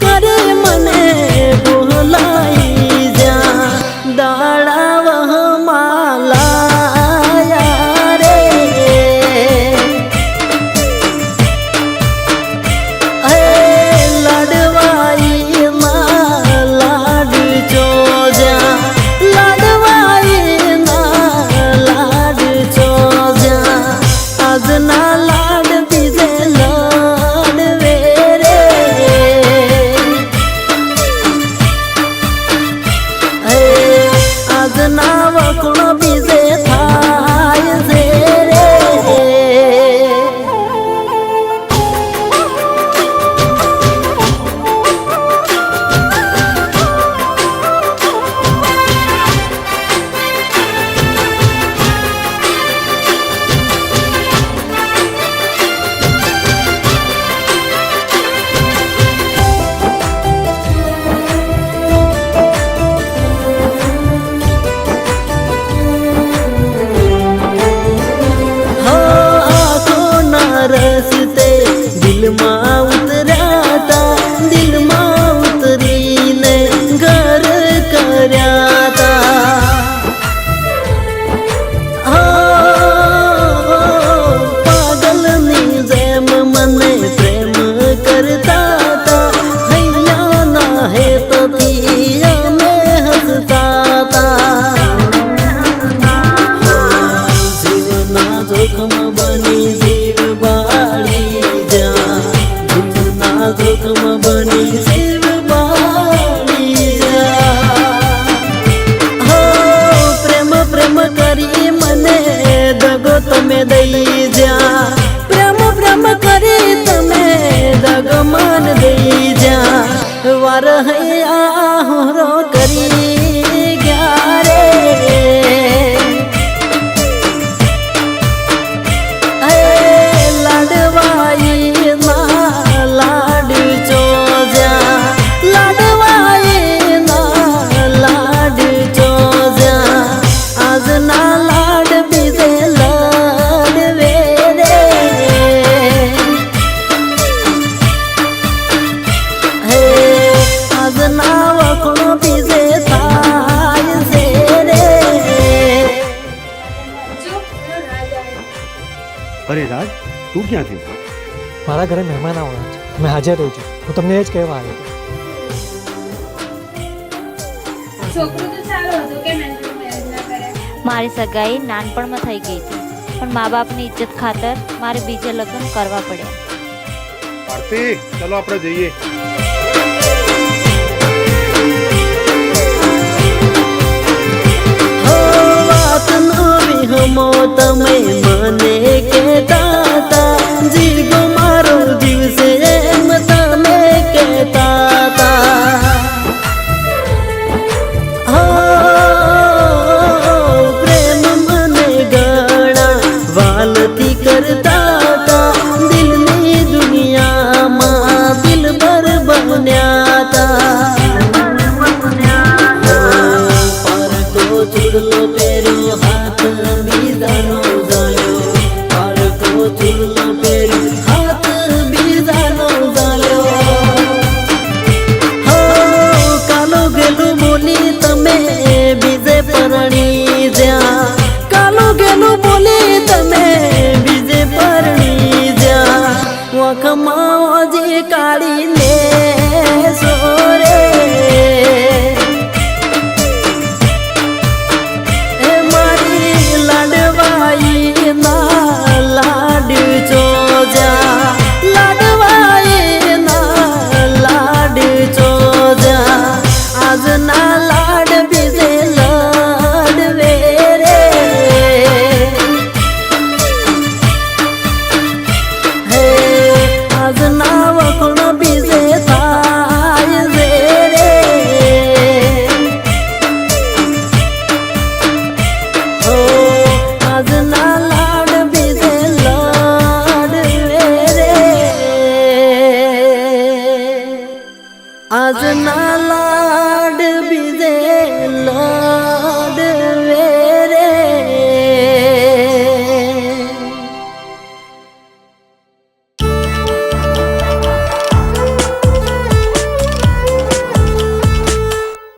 करे मने बोलाई जा दाड़ा माला रस्ते दिल मां उतराता दिल मां उतरीने घर कर्याता पागल नी जेम मने प्रेम करता था हैया ना है तो दिया में हंसता था जीवना जोखम बनी जोखम बनी शिव बाड़ी जा हो प्रेम प्रेम करी मने दगो तमे दई जा प्रेम प्रेम करी तमे दगो मान दई जा वार हैया होरो करी ग्यारे અરે રાજ તું ક્યાં થી? મારા ઘરે મહેમાન આવવાના છે, મેં હાજર રહું છું. હું તમને એ જ કહેવા આવ્યો હતો. છોકરો તો સારો હતો કે મેરેજ ના કર્યા. મારી સગાઈ નાનપણમાં થઈ ગઈ હતી, પણ મા બાપની ઇજ્જત ખાતર મારે બીજે લગ્ન કરવા પડ્યા. આરતી ચલો આપણે જઈએ. હમો તમે મને કહેતા તા જીવો મારો દિવસે એમ તમે કહેતા તા પ્રેમ મને ઘણા વાલથી કરતા તા દિલની દુનિયામાં દિલબર બન્યા તા પારકો ચૂડલો પહેર્યો હાથ બીજાનો ઝાલ્યો પારકો ચૂડલો પહેર્યો હાથ બીજાનો ઝાલ્યો કાલો ગેલું બોલી તમે બીજે પરણી જ્યાં કાલો ગેલું બોલી તમે બીજે પરણી જ્યાં વખમાં જે કાઢીને સોરે આજના લાડ બીજે